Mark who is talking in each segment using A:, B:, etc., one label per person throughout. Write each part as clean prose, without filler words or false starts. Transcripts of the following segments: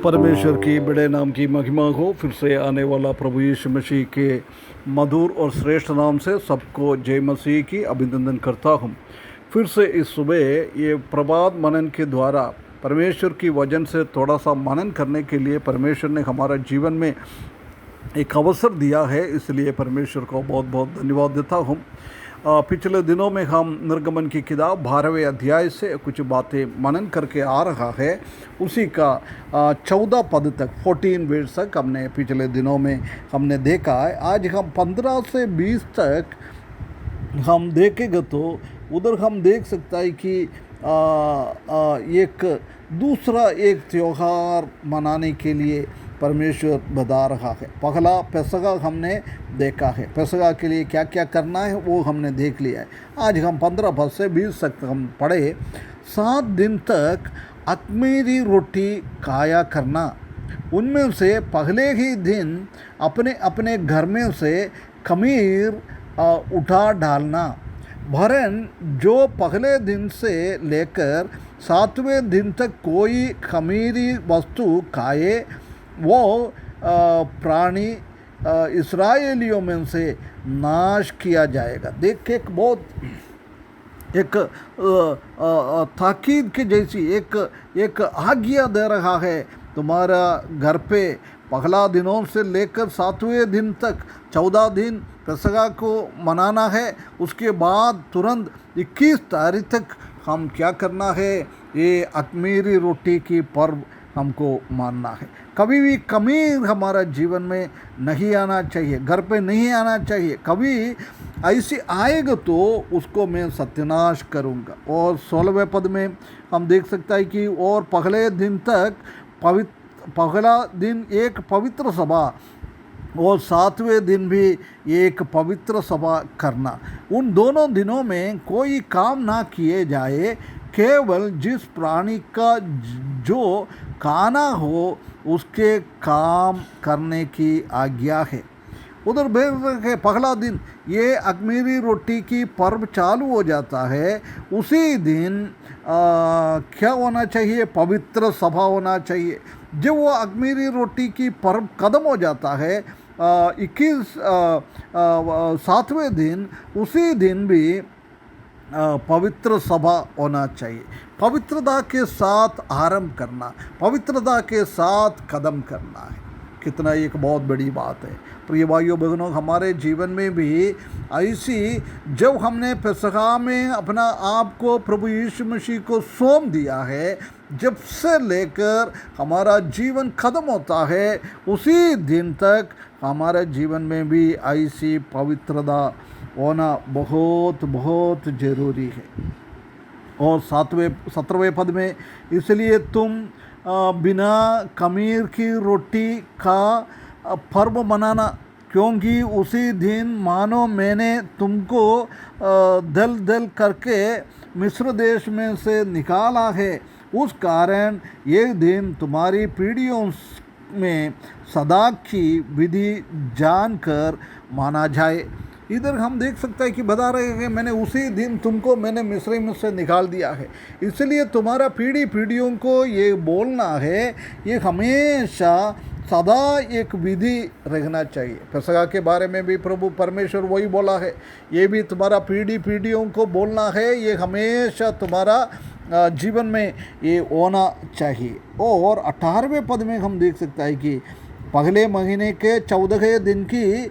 A: परमेश्वर की बड़े नाम की महिमा हो। फिर से आने वाला प्रभु यीशु मसीह के मधुर और श्रेष्ठ नाम से सबको जय मसीह की अभिनंदन करता हूँ। फिर से इस सुबह ये प्रभात मनन के द्वारा परमेश्वर की वचन से थोड़ा सा मनन करने के लिए परमेश्वर ने हमारा जीवन में एक अवसर दिया है, इसलिए परमेश्वर को बहुत बहुत धन्यवाद देता हूँ। पिछले दिनों में हम निर्गमन की किताब 12वें अध्याय से कुछ बातें मनन करके आ रहा है। उसी का 14 पद तक 14 वर्स तक हमने पिछले दिनों में हमने देखा है। आज हम 15 से 20 तक हम देखेंगे तो उधर हम देख सकता है कि एक दूसरा एक त्यौहार मनाने के लिए परमेश्वर बता रहा है। पहला पेसगा हमने देखा है, पेसगा के लिए क्या क्या करना है वो हमने देख लिया है। आज हम 15 पद से 20 तक हम पढ़े। 7 दिन तक अख़मीरी रोटी खाया करना, उनमें से पहले ही दिन अपने अपने घर में से खमीर उठा डालना, वरन जो पहले दिन से लेकर 7वें दिन तक कोई खमीरी वस्तु खाए वो प्राणी इस्राएलियों में से नाश किया जाएगा। देख के एक बहुत एक ताकीद के जैसी एक आज्ञा दे रहा है। तुम्हारा घर पे पहला दिनों से लेकर 7वें दिन तक 14 दिन पेसगा को मनाना है। उसके बाद तुरंत 21 तारीख तक हम क्या करना है, ये अख़मीरी रोटी की पर्व हमको मानना है। कभी भी खमीर हमारा जीवन में नहीं आना चाहिए, घर पे नहीं आना चाहिए। कभी ऐसी आएगा तो उसको मैं सत्यानाश करूँगा। और 16वें पद में हम देख सकता है कि और पहले दिन तक पहला दिन एक पवित्र सभा और 7वें दिन भी एक पवित्र सभा करना। उन दोनों दिनों में कोई काम ना किए जाए, केवल जिस प्राणी का जो खाना हो उसके काम करने की आज्ञा है। उधर के पहला दिन ये अख़मीरी रोटी की पर्व चालू हो जाता है। उसी दिन क्या होना चाहिए, पवित्र सभा होना चाहिए। जब वो अख़मीरी रोटी की पर्व ख़त्म हो जाता है 7वें दिन, उसी दिन भी पवित्र सभा होना चाहिए। पवित्रता के साथ आरंभ करना, पवित्रता के साथ कदम करना है। कितना एक बहुत बड़ी बात है। प्रिय भाइयों बहनों, हमारे जीवन में भी ऐसी जब हमने पेसगा में अपना आप को प्रभु यीशु मसीह को सौंप दिया है, जब से लेकर हमारा जीवन खत्म होता है उसी दिन तक हमारे जीवन में भी ऐसी पवित्रता होना बहुत बहुत ज़रूरी है। और 17वें पद में इसलिए तुम बिना खमीर की रोटी का पर्व मनाना, क्योंकि उसी दिन मानो मैंने तुमको दल दल करके मिस्र देश में से निकाला है। उस कारण ये दिन तुम्हारी पीढ़ियों में सदा की विधि जानकर माना जाए। इधर हम देख सकते हैं कि बता रहे हैं कि मैंने उसी दिन तुमको मैंने मिस्र में से निकाल दिया है, इसलिए तुम्हारा पीढ़ियों को ये बोलना है, ये हमेशा सदा एक विधि रहना चाहिए। पेसगा के बारे में भी प्रभु परमेश्वर वही बोला है, ये भी तुम्हारा पीढ़ियों को बोलना है, ये हमेशा तुम्हारा जीवन में ये होना चाहिए। और 18वें पद में हम देख सकते हैं कि पहले महीने के 14वें दिन की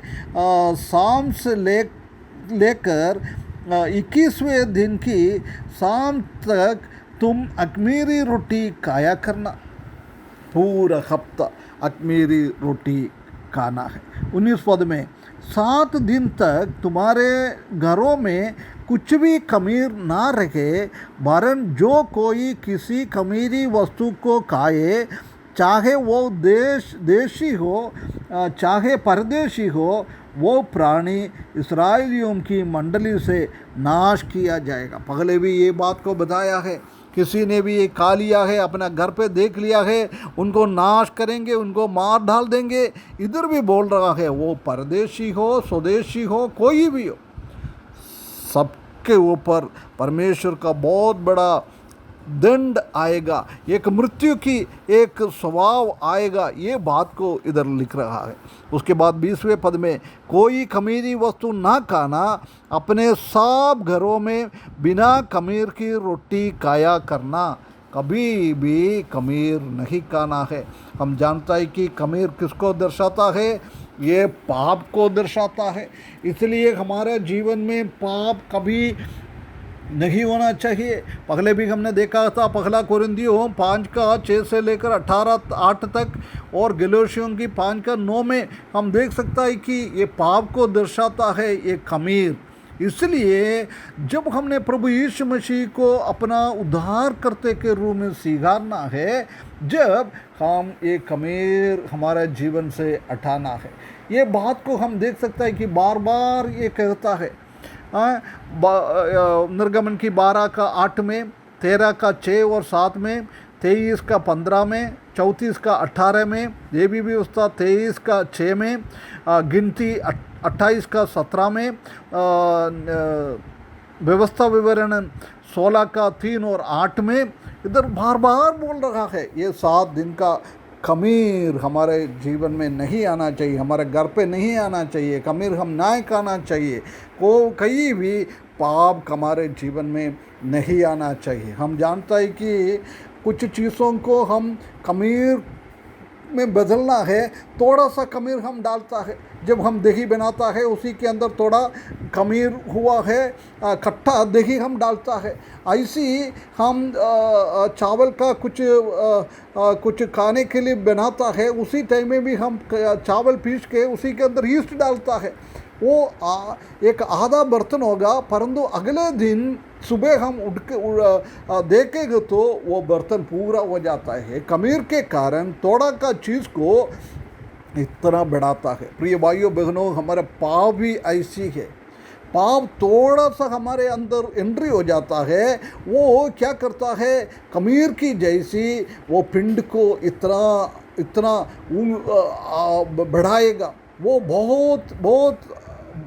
A: शाम से लेकर 21वें दिन की शाम तक तुम अख़मीरी रोटी खाया करना। पूरा हफ्ता अख़मीरी रोटी खाना है। 19 पद में 7 दिन तक तुम्हारे घरों में कुछ भी खमीर ना रखे, वरन जो कोई किसी खमीरी वस्तु को खाए, चाहे वो देशी हो चाहे परदेशी हो, वो प्राणी इस्राएलियों की मंडली से नाश किया जाएगा। पहले भी ये बात को बताया है, किसी ने भी ये खा लिया है, अपना घर पे देख लिया है, उनको नाश करेंगे, उनको मार डाल देंगे। इधर भी बोल रहा है वो परदेशी हो स्वदेशी हो कोई भी हो, सबके ऊपर परमेश्वर का बहुत बड़ा दंड आएगा, एक मृत्यु की एक स्वभाव आएगा, ये बात को इधर लिख रहा है। उसके बाद 20वें पद में, कोई खमीरी वस्तु ना खाना, अपने सब घरों में बिना खमीर की रोटी खाया करना। कभी भी खमीर नहीं खाना है। हम जानता है कि खमीर किसको दर्शाता है? ये पाप को दर्शाता है। इसलिए हमारे जीवन में पाप कभी नहीं होना चाहिए। पहले भी हमने देखा था, पहला कोरिन्थियों 5:6 से लेकर 18:8 तक और गलातियों की 5:9 में हम देख सकता है कि ये पाप को दर्शाता है, ये खमीर। इसलिए जब हमने प्रभु यीशु मसीह को अपना उद्धारकर्ता के रूप में स्वीकारना है, जब हम ये खमीर हमारे जीवन से हटाना है। ये बात को हम देख सकते हैं कि बार बार ये कहता है। निर्गमन की 12:8 में, 13:6 और 7 में, 23:15 में, 34:18 में, ये भी व्यवस्था 23:6 में, गिनती 28:17 में, व्यवस्था विवरण 16:3 और 8 में इधर बार बार बोल रहा है ये 7 दिन का खमीर हमारे जीवन में नहीं आना चाहिए, हमारे घर पे नहीं आना चाहिए, खमीर हम ना खाना चाहिए, को कहीं भी पाप हमारे जीवन में नहीं आना चाहिए। हम जानता है कि कुछ चीज़ों को हम खमीर में बदलना है, थोड़ा सा खमीर हम डालता है। जब हम दही बनाता है उसी के अंदर थोड़ा खमीर हुआ है, खट्टा दही हम डालता है। ऐसी हम चावल का कुछ खाने के लिए बनाता है, उसी टाइम में भी हम चावल पीस के उसी के अंदर यीस्ट डालता है। वो एक आधा बर्तन होगा, परंतु अगले दिन सुबह हम उठ के देखेंगे तो वो बर्तन पूरा हो जाता है। खमीर के कारण थोड़ा का चीज़ को इतना बढ़ाता है। प्रिय भाइयों बहनों, हमारा पाप भी ऐसी है। पाप थोड़ा सा हमारे अंदर एंट्री हो जाता है, वो क्या करता है, खमीर की जैसी वो पिंड को इतना बढ़ाएगा। वो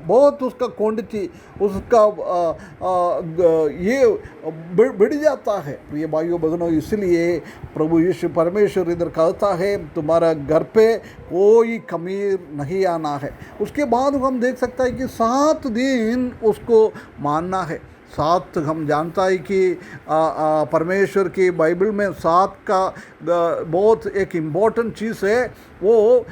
A: बहुत उसका क्वांटिटी उसका ये बढ़ जाता है। प्रिय भाइयों बहनों, इसलिए प्रभु यीशु परमेश्वर इधर कहता है तुम्हारा घर पे कोई खमीर नहीं आना है। उसके बाद हम देख सकते हैं कि 7 दिन उसको मानना है। 7 हम जानता है कि परमेश्वर की बाइबल में 7 का बहुत एक इम्पोर्टेंट चीज़ है। वो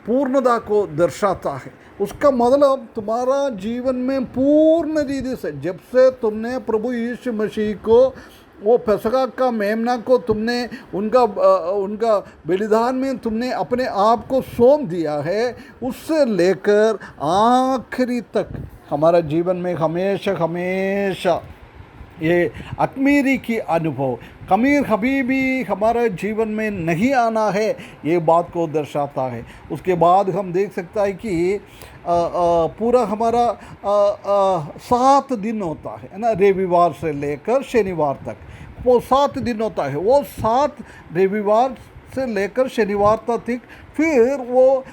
A: पूर्णता को दर्शाता है। उसका मतलब तुम्हारा जीवन में पूर्ण रीति से, जब से तुमने प्रभु यीशु मसीह को वो फसह का मेमना को तुमने उनका बलिदान में तुमने अपने आप को सौंप दिया है, उससे लेकर आखिरी तक हमारा जीवन में हमेशा ये अखमीरी की अनुभव, खमीर कभी भी हमारे जीवन में नहीं आना है, ये बात को दर्शाता है। उसके बाद हम देख सकता है कि पूरा हमारा 7 दिन होता है ना, रविवार से लेकर शनिवार तक वो 7 दिन होता है। वो 7 रविवार से लेकर शनिवार तक फिर वो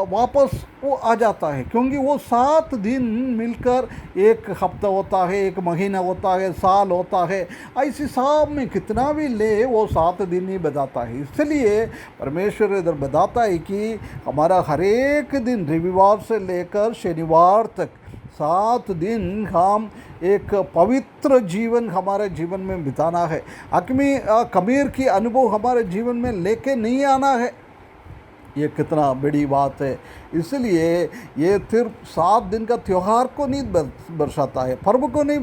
A: वापस वो आ जाता है, क्योंकि वो 7 दिन मिलकर एक हफ्ता होता है, एक महीना होता है, साल होता है। ऐसी साल में कितना भी ले वो 7 दिन ही बताता है। इसलिए परमेश्वर इधर बताता है कि हमारा हर एक दिन रविवार से लेकर शनिवार तक 7 दिन हम एक पवित्र जीवन हमारे जीवन में बिताना है। खमीर की अनुभव हमारे जीवन में लेके नहीं आना है। ये कितना बड़ी बात है। इसलिए ये सिर्फ 7 दिन का त्यौहार को नहीं दर्शाता है, पर्व को नहीं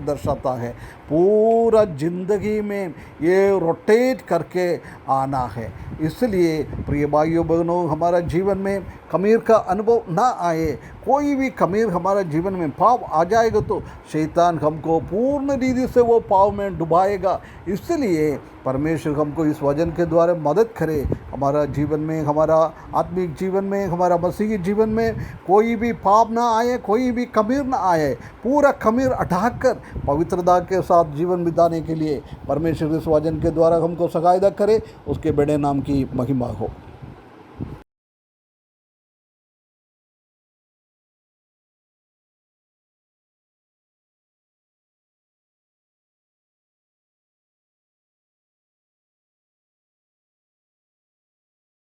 A: दर्शाता है, पूरा ज़िंदगी में ये रोटेट करके आना है। इसलिए प्रिय भाइयों बहनों, हमारा जीवन में खमीर का अनुभव ना आए, कोई भी खमीर हमारा जीवन में पाप आ जाएगा तो शैतान हमको पूर्ण रीति से वो पाप में डुबाएगा। इसलिए परमेश्वर हमको इस वचन के द्वारा मदद करे, हमारा जीवन में, हमारा आत्मिक जीवन में, हमारा मसीही जीवन में कोई भी पाप ना आए, कोई भी खमीर ना आए। पूरा खमीर हटाकर पवित्रता के साथ जीवन बिताने के लिए परमेश्वर इस वचन के द्वारा हमको सहायता करे। उसके बड़े नाम की महिमा हो।